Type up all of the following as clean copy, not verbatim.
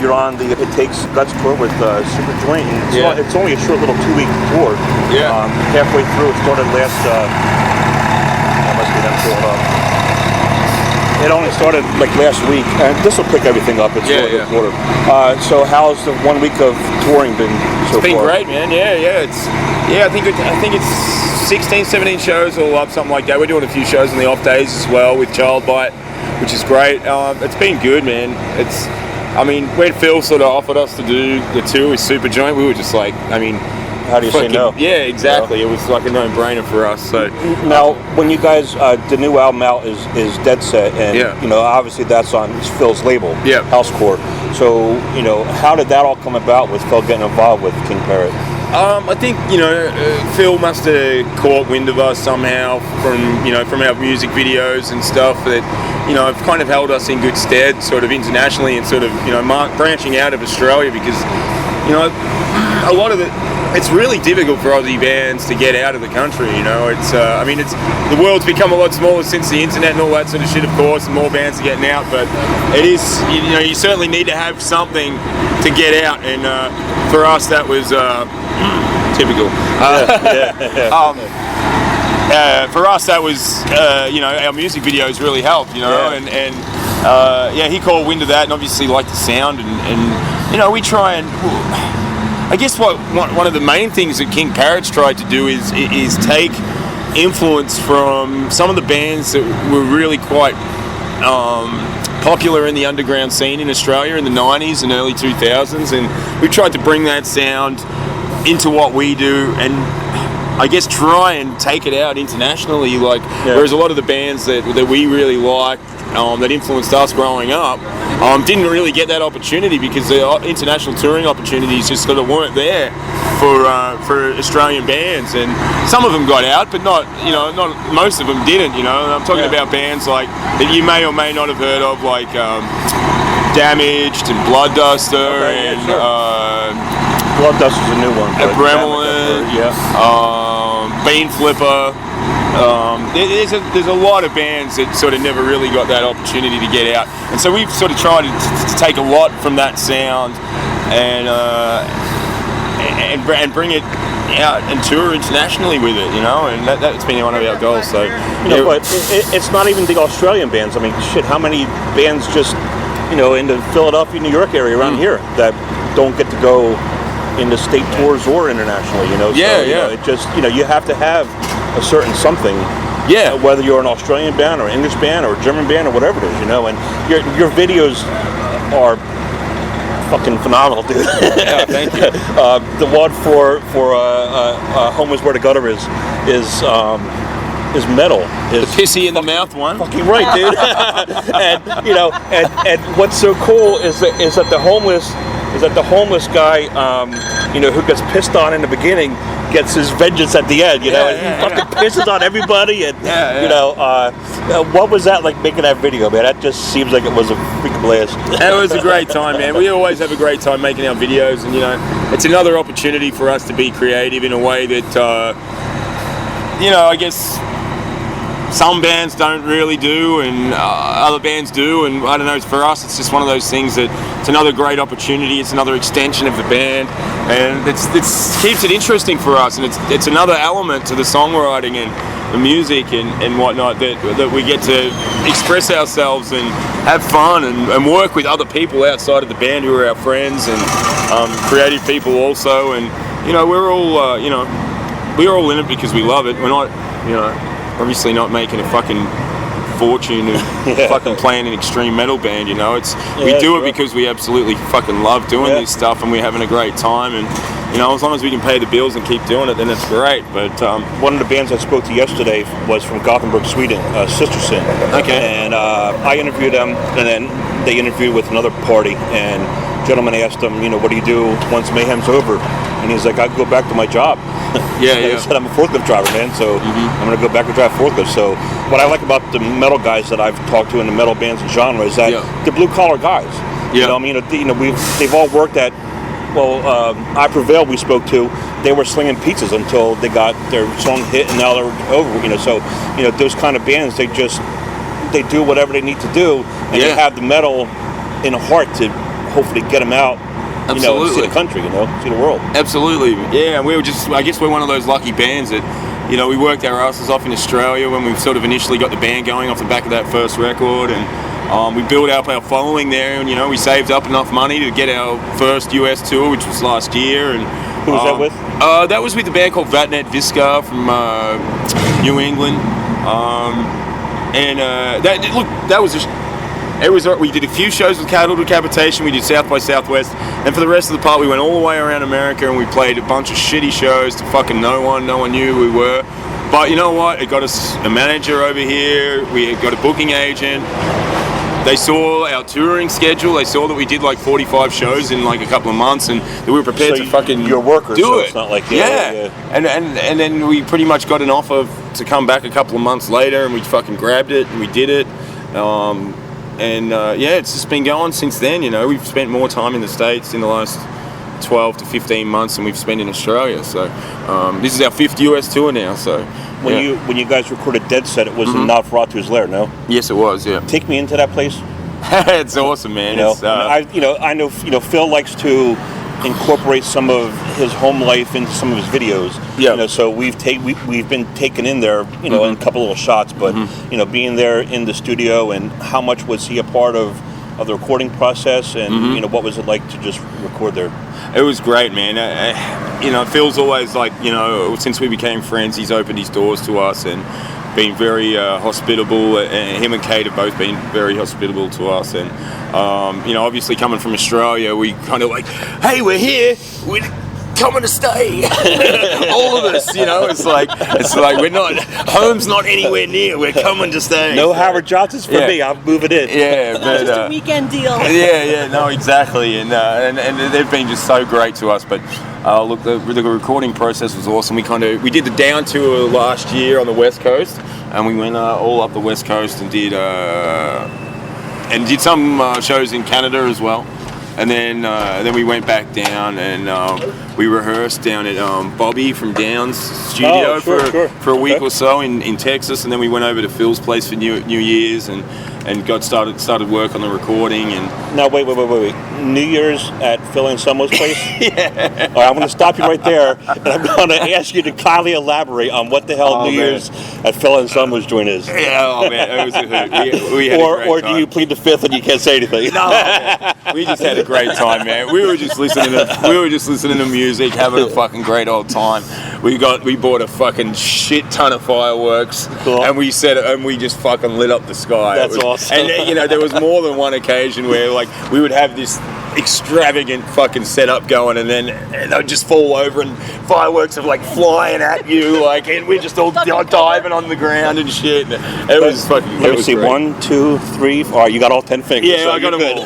you're on the It Takes Guts tour with Superjoint, and it's only a short little 2-week tour. Yeah. Halfway through, it started last. That must be them pulling up. It only started like last week, and this will pick everything up. It's a quarter. So how's the 1 week of touring been so far? It's been great, man. I think it's 16, 17 shows all up, something like that. We're doing a few shows on the off days as well with Child Bite, which is great. It's been good, man. When Phil sort of offered us to do the tour with Superjoint, we were just like, how do you say no? Yeah, exactly. It was like a no-brainer for us. So now, when you guys, the new album out is Dead Set, and obviously that's on Phil's label, Housecore. So how did that all come about with Phil getting involved with King Parrot? I think Phil must have caught wind of us somehow from our music videos and stuff that have kind of held us in good stead, sort of internationally, and sort of branching out of Australia, because a lot of it's really difficult for Aussie bands to get out of the country. It's the world's become a lot smaller since the internet and all that sort of shit, of course, and more bands are getting out. But it is, you certainly need to have something to get out, and for us that was typical. For us that was, our music videos really helped, and he caught wind of that and obviously liked the sound, and we try and. I guess one of the main things that King Parrot's tried to do is take influence from some of the bands that were really quite popular in the underground scene in Australia in the 90s and early 2000s, and we tried to bring that sound into what we do, and I guess try and take it out internationally. Whereas a lot of the bands that we really liked, that influenced us growing up, didn't really get that opportunity because the international touring opportunities just sort of weren't there for Australian bands, and some of them got out, but not most of them didn't. I'm talking about bands like that you may or may not have heard of, like Damaged and Blood Duster, Blood Duster's a new one. Bremelin, Bean Flipper. There's a lot of bands that sort of never really got that opportunity to get out, and so we've sort of tried to take a lot from that sound and bring it out and tour internationally with it, and that's been one of our goals. So, but it's not even the Australian bands. How many bands just in the Philadelphia, New York area around here that don't get to go in the state tours or internationally, it just, you have to have a certain something, whether you're an Australian band or English band or German band or whatever it is, and your videos are fucking phenomenal, dude. Yeah, thank you. The one for Home is Where the Gutter is metal. The pissy in the mouth one. Fucking right, dude. and what's so cool is that the homeless guy, who gets pissed on in the beginning, gets his vengeance at the end. He fucking pisses on everybody, and what was that like making that video, man? That just seems like it was a freaking blast. It was a great time, man. We always have a great time making our videos, and it's another opportunity for us to be creative in a way that I guess some bands don't really do, and other bands do, and I don't know, for us it's just one of those things that it's another great opportunity, it's another extension of the band, and it keeps it interesting for us, and it's another element to the songwriting and the music and whatnot that we get to express ourselves and have fun and work with other people outside of the band who are our friends and creative people also, and we're all in it because we love it. We're not obviously not making a fucking fortune and fucking playing an extreme metal band, we do it because we absolutely fucking love doing this stuff, and we're having a great time, and as long as we can pay the bills and keep doing it, then it's great. But one of the bands I spoke to yesterday was from Gothenburg, Sweden, Sister Sin. Okay. And I interviewed them, and then they interviewed with another party, and gentleman asked him, what do you do once Mayhem's over? And he's like, I go back to my job. He said, I'm a forklift driver, man, so I'm going to go back and drive forklift. So what I like about the metal guys that I've talked to in the metal bands and genre is that they're blue-collar guys. They've all worked at, I Prevail we spoke to, they were slinging pizzas until they got their song hit, and now they're over, So, those kind of bands, they do whatever they need to do, and they have the metal in heart to hopefully get them out. You know, and see the country, you know, see the world. Absolutely, yeah. And we were just, I guess we're one of those lucky bands that, you know, we worked our asses off in Australia when we sort of initially got the band going off the back of that first record, and we built up our following there, and, you know, we saved up enough money to get our first US tour, which was last year. And who was that with? That was with a band called Vatnet Visca from New England, and that was just. We did a few shows with Cattle Decapitation, we did South by Southwest, and for the rest of the part we went all the way around America and we played a bunch of shitty shows to fucking no one knew who we were. But you know what, it got us a manager over here, we got a booking agent, they saw our touring schedule, they saw that we did like 45 shows in like a couple of months, and that we were prepared to fucking your workers, do so it. It's not like yeah. And then we pretty much got an offer to come back a couple of months later, and we fucking grabbed it and we did it. It's just been going since then. You know, we've spent more time in the States in the last 12 to 15 months than we've spent in Australia. So this is our 5th US tour now. So when you guys recorded Dead Set, it was in Nosferatu's lair, no? Yes, it was. Yeah. Take me into that place. It's awesome, man. You know, I know Phil likes to incorporate some of his home life into some of his videos. Yeah. You know, so we've been taken in there, you know, in a couple little shots, but you know, being there in the studio, and how much was he a part of the recording process, and you know, what was it like to just record there? It was great, man. You know, Phil's always like, you know, since we became friends, he's opened his doors to us and been very hospitable, and him and Kate have both been very hospitable to us. And you know, obviously coming from Australia, we kind of like, hey, we're here, we're coming to stay. All of us, you know, it's like we're not, home's not anywhere near, we're coming to stay. No Howard Johnson's for me, I'm moving in. Yeah, but just a weekend deal. Yeah, no, exactly, and they've been just so great to us. But look, the recording process was awesome. We did the Down tour last year on the West Coast, and we went all up the West Coast and did some shows in Canada as well. And then we went back down and we rehearsed down at Bobby from Down's studio for a week or so in Texas, and then we went over to Phil's place for New Year's and got started work on the recording. And now wait. New Year's at Phil and Summer's place? Yeah. All right, I'm going to stop you right there, and I'm going to ask you to kindly elaborate on what the hell New Year's at Phil and Summer's joint is. Yeah, oh man, it was a hoot. We had a great or time. do you plead the fifth and you can't say anything? No, man. We just had a great time, man. We were just listening to music, having a fucking great old time. We bought a fucking shit ton of fireworks, and we just fucking lit up the sky. That's awesome. And you know, there was more than one occasion where like we would have this extravagant fucking setup going, and then they would just fall over and fireworks are like flying at you, like, and we're just all diving on the ground and shit. It was fucking. Let me see, great. 1, 2, 3, 4. You got all 10 fingers. Yeah, so I got them all.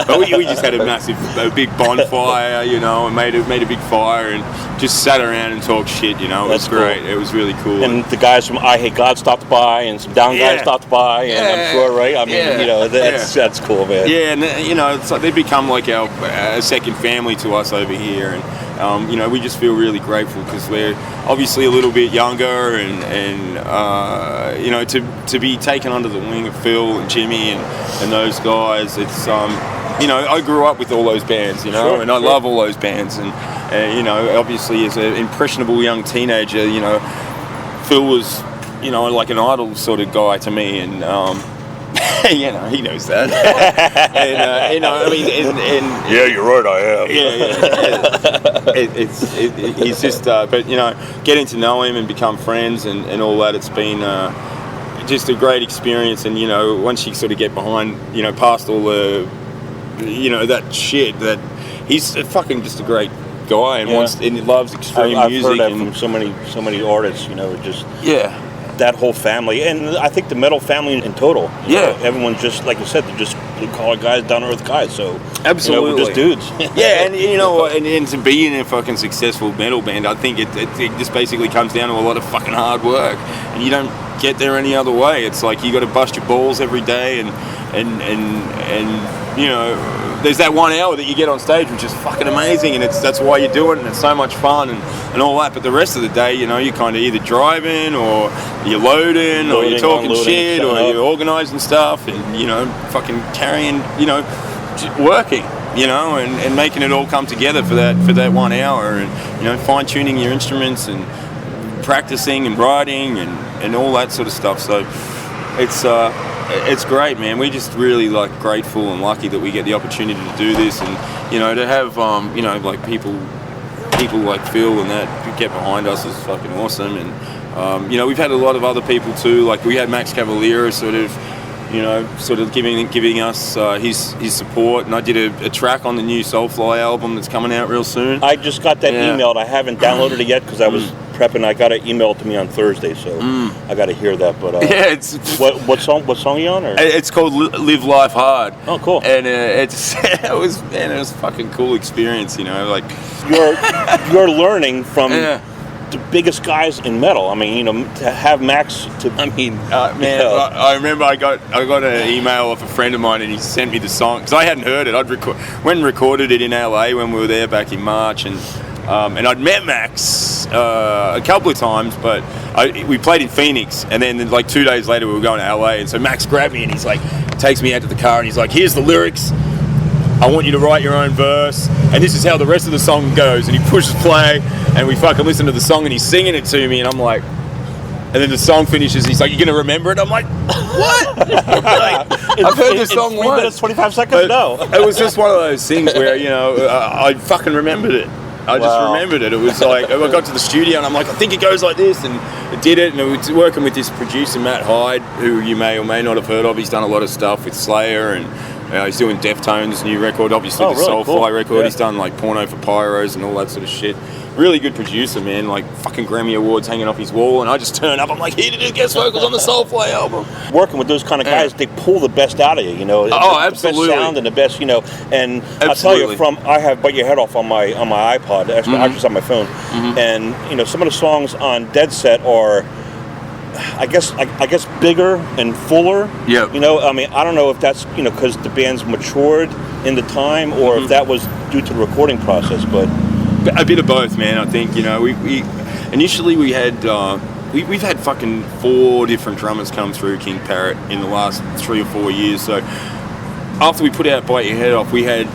But we just had a big bonfire, you know, and made a big fire and just sat around and talked shit, you know. It was great. It was really cool. And the guys from I Hate God stopped by, and some Down guys stopped by, and I'm sure, right? I mean, you know, that's cool, man. Yeah, and you know, it's like they've become like our second family to us over here, and you know, we just feel really grateful because we're obviously a little bit younger, and you know, to be taken under the wing of Phil and Jimmy and those guys, it's you know, I grew up with all those bands, you know, and I love all those bands, and you know, obviously as an impressionable young teenager, you know, Phil was, you know, like an idol sort of guy to me, and you know, he knows that. And you know, I mean, and yeah, you're right, I am. Yeah. He's just, but you know, getting to know him and become friends and all that, it's been just a great experience. And you know, once you sort of get behind, you know, past all the, you know, that shit, that he's fucking just a great guy and wants and he loves extreme music. I've heard that from so many artists, you know, just that whole family, and I think the metal family in total. Yeah, everyone's just like you said, they're just blue collar guys, down to earth guys. So absolutely, you know, we're just dudes. Yeah, and you know, and to be in a fucking successful metal band, I think it just basically comes down to a lot of fucking hard work, and you don't get there any other way. It's like you got to bust your balls every day, and you know, there's that 1 hour that you get on stage, which is fucking amazing, and that's why you do it, and it's so much fun and all that. But the rest of the day, you know, you're kind of either driving or you're loading or you're talking shit or you're organising stuff, and you know, fucking carrying, you know, working, you know, and making it all come together for that 1 hour, and you know, fine tuning your instruments and practicing and writing and all that sort of stuff. So it's great, man. We're just really like grateful and lucky that we get the opportunity to do this, and you know, to have you know, like people like Phil and that who get behind us is fucking awesome. And you know, we've had a lot of other people too. Like we had Max Cavalier sort of giving us his support, and I did a track on the new Soulfly album that's coming out real soon. I just got that emailed. I haven't downloaded it yet because I was prepping. I got it emailed to me on Thursday, so I got to hear that. But yeah, what song are you on? Or? It's called Live Life Hard. Oh, cool. And it was a fucking cool experience, you know. Like you're learning from. Yeah. The biggest guys in metal. I mean, you know, to have Max to. I mean, man, I remember I got an email off a friend of mine, and he sent me the song because I hadn't heard it. Went and recorded it in LA when we were there back in March, and I'd met Max a couple of times, but we played in Phoenix, and then like 2 days later we were going to LA, and so Max grabbed me and he's like, takes me out to the car, and he's like, "Here's the lyrics. I want you to write your own verse, and this is how the rest of the song goes." And he pushes play, and we fucking listen to the song, and he's singing it to me, and I'm like, and then the song finishes, he's like, "You gonna remember it?" I'm like, "What?" Like, I've heard this song 3 minutes, 25 seconds? No. It was just one of those things where, you know, I fucking remembered it. I just remembered it. It was like, I got to the studio, and I'm like, I think it goes like this, and it did it, and it was working with this producer, Matt Hyde, who you may or may not have heard of. He's done a lot of stuff with Slayer, and he's doing Deftones' new record, obviously the really? Soulfly Cool. record. Yeah. He's done like Porno for Pyros and all that sort of shit. Really good producer, man. Like fucking Grammy Awards hanging off his wall, and I just turn up. I'm like, here to do guest vocals on the Soulfly album. Working with those kind of guys, they pull the best out of you, you know. Oh, absolutely. The best sound and the best, you know. And I'll tell you, I have "Bite Your Head Off" on my iPod, actually on my phone, and you know, some of the songs on Dead Set are. I guess bigger and fuller. Yeah. You know, I mean, I don't know if that's, you know, because the band's matured in the time, or if that was due to the recording process. But a bit of both, man. I think, you know, we initially we had we've had fucking 4 different drummers come through King Parrot in the last 3 or 4 years. So after we put out "Bite Your Head Off," we had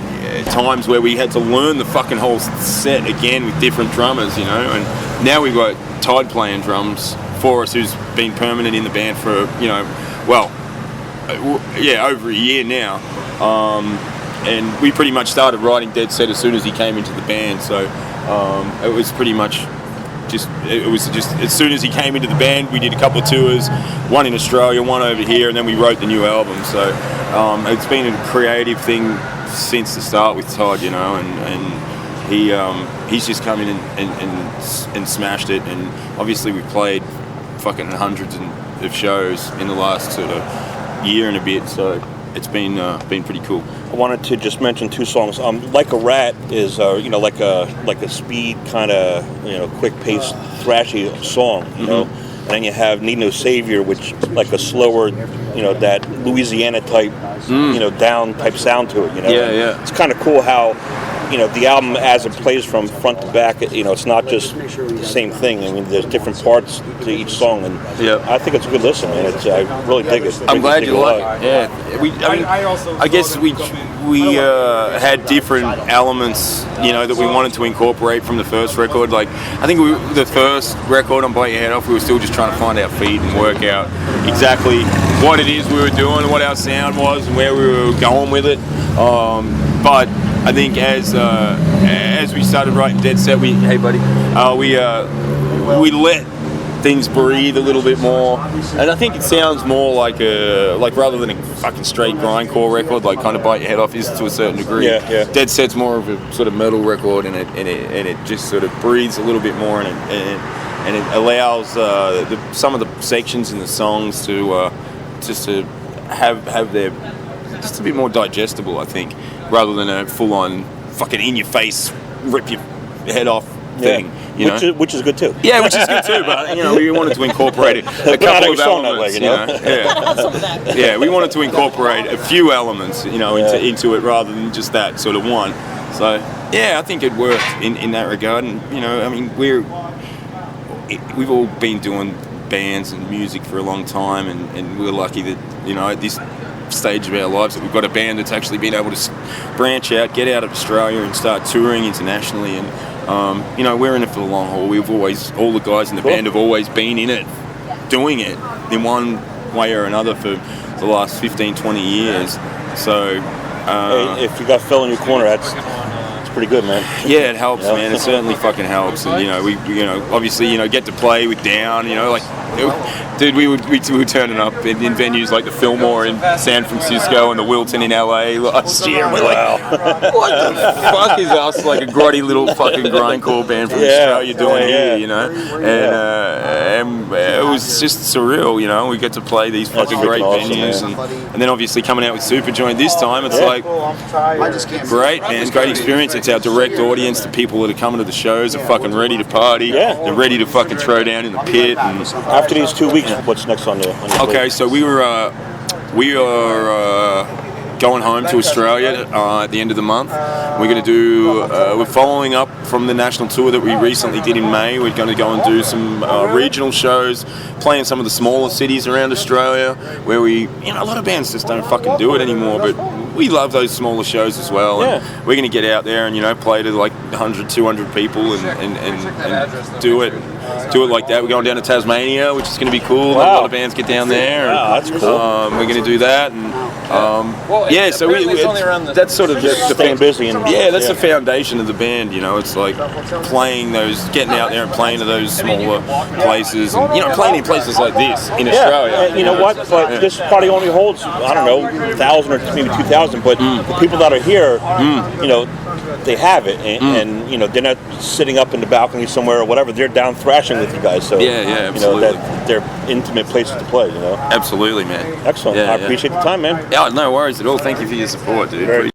times where we had to learn the fucking whole set again with different drummers, you know. And now we've got Todd playing drums for us, who's been permanent in the band for, you know, over a year now. And we pretty much started writing Dead Set as soon as he came into the band. So it was pretty much just as soon as he came into the band, we did a couple of tours, one in Australia, one over here, and then we wrote the new album. So it's been a creative thing since the start with Todd, you know, and he's just come in and smashed it. And obviously we played fucking hundreds of shows in the last sort of year and a bit, so it's been pretty cool. I wanted to just mention 2 songs. "Like a Rat" is you know, like a speed kind of, you know, quick paced thrashy song, you know. And then you have "Need No Savior," which is like a slower, you know, that Louisiana type, you know, down type sound to it, you know. Yeah. It's kind of cool how, you know, the album as it plays from front to back, you know, it's not just the same thing. I mean, there's different parts to each song, and I think it's a good listen, man. I really dig it. I'm glad you like it. Yeah, I guess we had different elements, you know, that we wanted to incorporate from the first record. Like, I think the first record on "Bite Your Head Off," we were still just trying to find our feet and work out exactly what it is we were doing, what our sound was, and where we were going with it. But I think as we started writing Dead Set, we let things breathe a little bit more, and I think it sounds more like rather than a fucking straight grindcore record, like kind of "Bite Your Head Off" is to a certain degree. Yeah. Dead Set's more of a sort of metal record, and it just sort of breathes a little bit more, and it allows some of the sections in the songs to just to have their just a bit more digestible, I think, rather than a full-on fucking in-your-face, rip your head off thing. You know? Which is good too. Yeah, which is good too. But you know, we wanted to incorporate a couple of elements. Yeah, we wanted to incorporate a few elements, you know, into it rather than just that sort of one. So yeah, I think it worked in that regard. And you know, I mean, we've all been doing bands and music for a long time, and we're lucky that, you know, at this stage of our lives that we've got a band that's actually been able to branch out, get out of Australia and start touring internationally. And you know, we're in it for the long haul. All the guys in the band have always been in it, doing it in one way or another for the last 15, 20 years. So hey, if you got Phil in your corner, that's pretty good, man. Yeah, it helps, man. It certainly fucking helps. And you know, we obviously, you know, get to play with Down. You know, like, dude, we were turning up in venues like the Fillmore in San Francisco and the Wilton in LA last year. And we're like, what the fuck is us, like a grotty little fucking grindcore band from Australia doing here? You know, and it was just surreal. You know, we get to play these fucking great venues, and then obviously coming out with Superjoint this time, it's like great, man, great experience. It's our direct audience. The people that are coming to the shows are fucking ready to party. They're ready to fucking throw down in the pit. And after these 2 weeks, what's next on your plate? So we are going home to Australia at the end of the month. We're going to do. We're following up from the national tour that we recently did in May. We're going to go and do some regional shows, play in some of the smaller cities around Australia, where a lot of bands just don't fucking do it anymore, but we love those smaller shows as well. And we're going to get out there and, you know, play to like 100, 200 people and do it like that. We're going down to Tasmania, which is going to be cool. Wow. A lot of bands get down there. Wow, that's cool. We're going to do that. And so that's sort of just staying busy. And that's the foundation of the band. You know, it's like getting out there and playing to those smaller places, and, you know, playing in places like this in Australia. And you know what? But this party only holds, I don't know, 1,000 or maybe 2,000. But the people that are here, you know, they have it, and you know, they're not sitting up in the balcony somewhere or whatever. They're down thrashing with you guys. So absolutely. You know, they're intimate places to play. You know. Absolutely, man. Excellent. I appreciate the time, man. Yeah, no worries at all. Thank you for your support, dude. Very